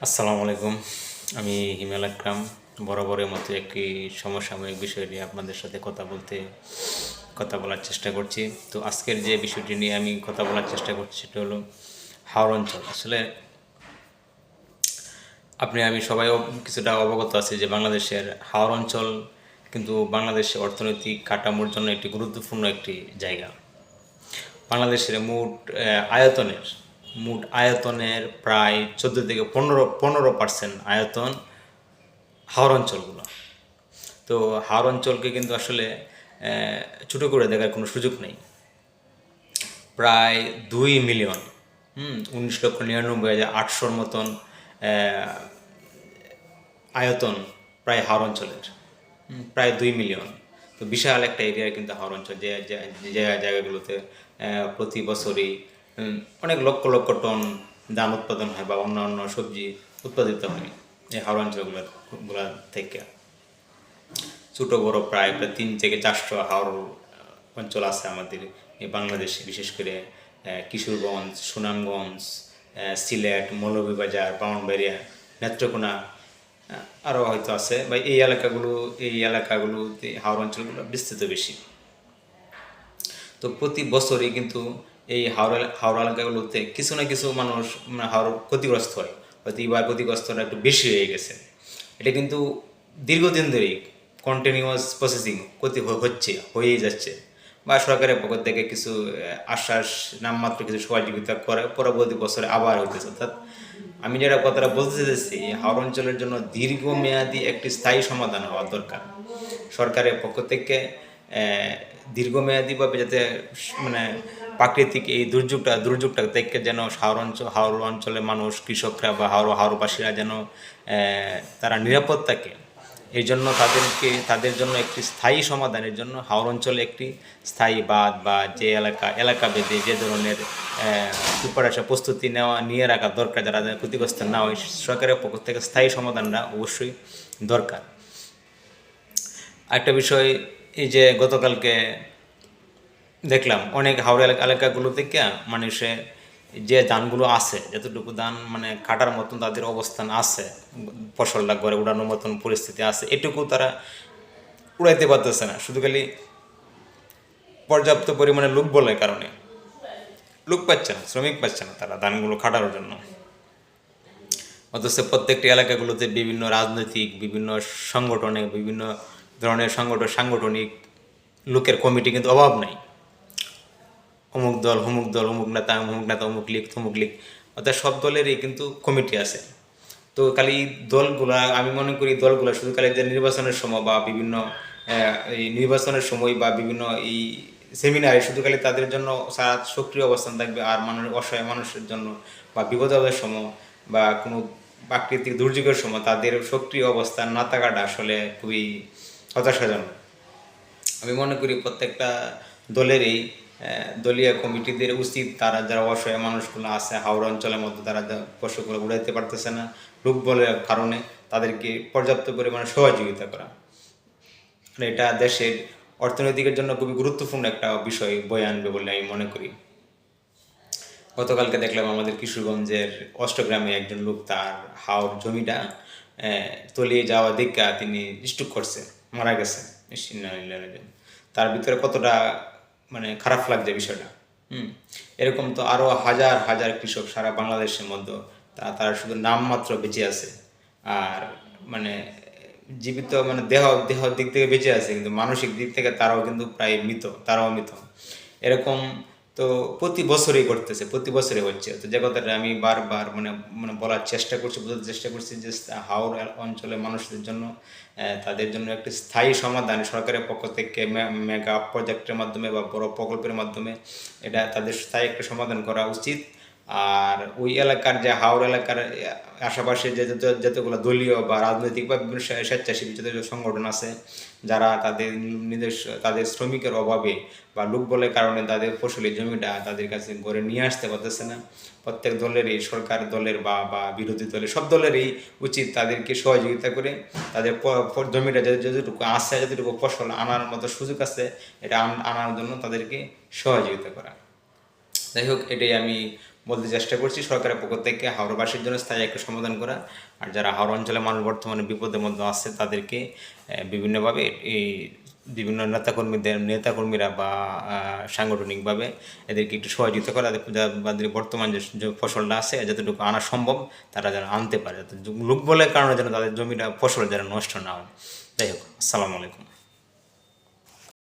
আসসালামু আলাইকুম। আমি হিমেল আকরাম। বরাবরের মতো একটি সমসাময়িক বিষয় নিয়ে আপনাদের সাথে কথা বলার চেষ্টা করছি। তো আজকের যে বিষয়টি নিয়ে আমি কথা বলার চেষ্টা করছি সেটা হলো হাওর অঞ্চল। আসলে আমি সবাই কিছুটা অবগত আছি যে বাংলাদেশের হাওর অঞ্চল কিন্তু বাংলাদেশের অর্থনৈতিক কাঠামোর জন্য একটি গুরুত্বপূর্ণ একটি জায়গা। বাংলাদেশের মোট আয়তনের প্রায় 14 থেকে 15% আয়তন হাওর অঞ্চলগুলো। তো হাওর অঞ্চলকে কিন্তু আসলে ছোটো করে দেখার কোনো সুযোগ নেই। প্রায় 2 মিলিয়ন 19,99,800 মতন আয়তন প্রায় হাওর অঞ্চলের, প্রায় 2 মিলিয়ন। তো বিশাল একটা এরিয়া কিন্তু হাওর অঞ্চল, যে জায়গাগুলোতে প্রতি বছরই অনেক লক্ষ লক্ষ টন ধান উৎপাদন হয় বা অন্যান্য সবজি উৎপাদিত হয় এই হাওর অঞ্চলগুলোর থেকে। ছোটো বড়ো প্রায় 300 থেকে 400 হাওর অঞ্চল আছে আমাদের এই বাংলাদেশে, বিশেষ করে কিশোরগঞ্জ, সুনামগঞ্জ, সিলেট, মৌলভীবাজার, ব্রাহ্মণবাড়িয়া, নেত্রকোনা, আরও হয়তো আছে বা এই এলাকাগুলোতে হাওর অঞ্চলগুলো বিস্তৃত বেশি। তো প্রতি বছরই কিন্তু এই হাওড় এলাকাগুলোতে কিছু না কিছু মানুষ হাওড় ক্ষতিগ্রস্ত হয়। হয়তো এবার ক্ষতিগ্রস্তটা একটু বেশি হয়ে গেছে। এটা কিন্তু দীর্ঘদিন ধরেই কন্টিনিউয়াস প্রসেসিং হয়েই যাচ্ছে, বা সরকারের পক্ষ থেকে কিছু আশ্বাস, নামমাত্র কিছু সহযোগিতা করে পরবর্তী বছরে আবার হইতেছে। অর্থাৎ আমি যেটা কথাটা বলতে চাইছি, হাওড় অঞ্চলের জন্য দীর্ঘমেয়াদী একটি স্থায়ী সমাধান হওয়া দরকার সরকারের পক্ষ থেকে। দীর্ঘমেয়াদীভাবে যাতে মানে প্রাকৃতিক এই দুর্যোগটা থেকে যেন হাওর অঞ্চলের মানুষ, কৃষকরা বা হাওরবাসীরা যেন তারা নিরাপদ থাকে, এই জন্য তাদের জন্য একটি স্থায়ী সমাধানের জন্য হাওর অঞ্চলে একটি স্থায়ী বাঁধ বা যে এলাকা ভেদে যে ধরনের প্রিপারেশন প্রস্তুতি নিয়ে রাখা দরকার, যারা ক্ষতিগ্রস্ত না হয়, সরকারের পক্ষ থেকে স্থায়ী সমাধানটা অবশ্যই দরকার। একটা বিষয়, এই যে গতকালকে দেখলাম অনেক হাওড় এলাকাগুলো থেকে মানুষে যে ধানগুলো আছে, যতটুকু ধান কাটার মতন তাদের অবস্থান আছে, ফসলটা ঘরে উড়ানোর মতন পরিস্থিতি আছে, এটুকু তারা উড়াইতে পারতেছে না। শুধু খালি পর্যাপ্ত পরিমাণে লোক বলার কারণে লোক পাচ্ছে না, শ্রমিক পাচ্ছে না তারা ধানগুলো কাটার জন্য। অথচ প্রত্যেকটি এলাকাগুলোতে বিভিন্ন রাজনৈতিক, বিভিন্ন সংগঠনে, বিভিন্ন ধরনের সাংগঠনিক লোকের কমিটি কিন্তু অভাব নাই। অমুক দল, অমুক নেতা, অমুক লীগ, তমুক লীগ, অর্থাৎ সব দলেরই কিন্তু কমিটি আছে। তো খালি দলগুলা, আমি মনে করি দলগুলা শুধু খালি যে নির্বাচনের সময় বা বিভিন্ন এই নির্বাচনের সময় বা বিভিন্ন এই সেমিনারে শুধু খালি তাদের জন্য সারা সক্রিয় অবস্থান থাকবে, আর অসহায় মানুষের জন্য বা বিপদের সময় বা কোনো প্রাকৃতিক দুর্যোগের সময় তাদের সক্রিয় অবস্থান না থাকাটা আসলে খুবই হতাশাজনক। আমি মনে করি প্রত্যেকটা দলেরই দলীয় কমিটিদের উচিত, তারা যারা অসহায় মানুষগুলো আছে হাওড়া অঞ্চলের মধ্যে, তারা পশুগুলো উড়াইতে পারতেছে না লোক বলের কারণে, তাদেরকে পর্যাপ্ত পরিমাণে সহযোগিতা করা। এটা দেশের অর্থনৈতিকের জন্য খুবই গুরুত্বপূর্ণ একটা বিষয় বয়ে আনবে বলে আমি মনে করি। গতকালকে দেখলাম আমাদের কিশোরগঞ্জের অষ্টগ্রামে একজন লোক তার হাওর জমিটা তলিয়ে যাওয়া দেখা তিনি স্ট্রোক করছে, মারা গেছে। তার ভিতরে কতটা খারাপ লাগছে বিষয়টা। এরকম তো আরও হাজার হাজার কৃষক সারা বাংলাদেশের মধ্যে তারা শুধু নামমাত্র বেঁচে আছে, আর জীবিত দেহ দিক থেকে বেঁচে আছে, কিন্তু মানসিক দিক থেকে তারাও কিন্তু প্রায় মৃত। এরকম তো প্রতি বছরই হচ্ছে। তো যে কথাটা আমি বারবার বলার বোঝাতে চেষ্টা করছি যে হাওর অঞ্চলের মানুষদের জন্য, তাদের জন্য একটি স্থায়ী সমাধান সরকারের পক্ষ থেকে মেগা প্রজেক্টের মাধ্যমে বা বড় প্রকল্পের মাধ্যমে এটা তাদের স্থায়ী একটা সমাধান করা উচিত। আর ওই এলাকার যে হাওর এলাকার আশেপাশে যতগুলো দলীয় বা রাজনৈতিক বা বিভিন্ন স্বেচ্ছাসেবী যত সংগঠন আছে, যারা তাদের শ্রমিকের অভাবে বা লোকবলের কারণে তাদের ফসলের জমিটা তাদের কাছে গড়ে নিয়ে আসতে পারতেছে না, প্রত্যেক দলেরই, সরকার দলের বা বিরোধী দলের, সব দলেরই উচিত তাদেরকে সহযোগিতা করে তাদের জমিটা যতটুকু আছে, যতটুকু ফসল আনার মতো সুযোগ আছে, এটা আনার জন্য তাদেরকে সহযোগিতা করা। যাই হোক, এটাই আমি বলতে চেষ্টা করছি সরকারের পক্ষ থেকে হাওড়বাসীর জন্য স্থায়ী একটা সমাধান করা। আর যারা হাওড়া অঞ্চলের মানুষ বর্তমানে বিপদের মধ্যে আছে তাদেরকে বিভিন্নভাবে এই বিভিন্ন নেতাকর্মীরা বা সাংগঠনিকভাবে এদেরকে একটু সহযোগিতা করা, তাদের বর্তমান যে ফসলটা আছে যতটুকু আনা সম্ভব তারা যেন আনতে পারে, যাতে লোক বলের কারণে যেন তাদের জমিটা ফসল যেন নষ্ট না হয়। যাই হোক, আসসালামু আলাইকুম।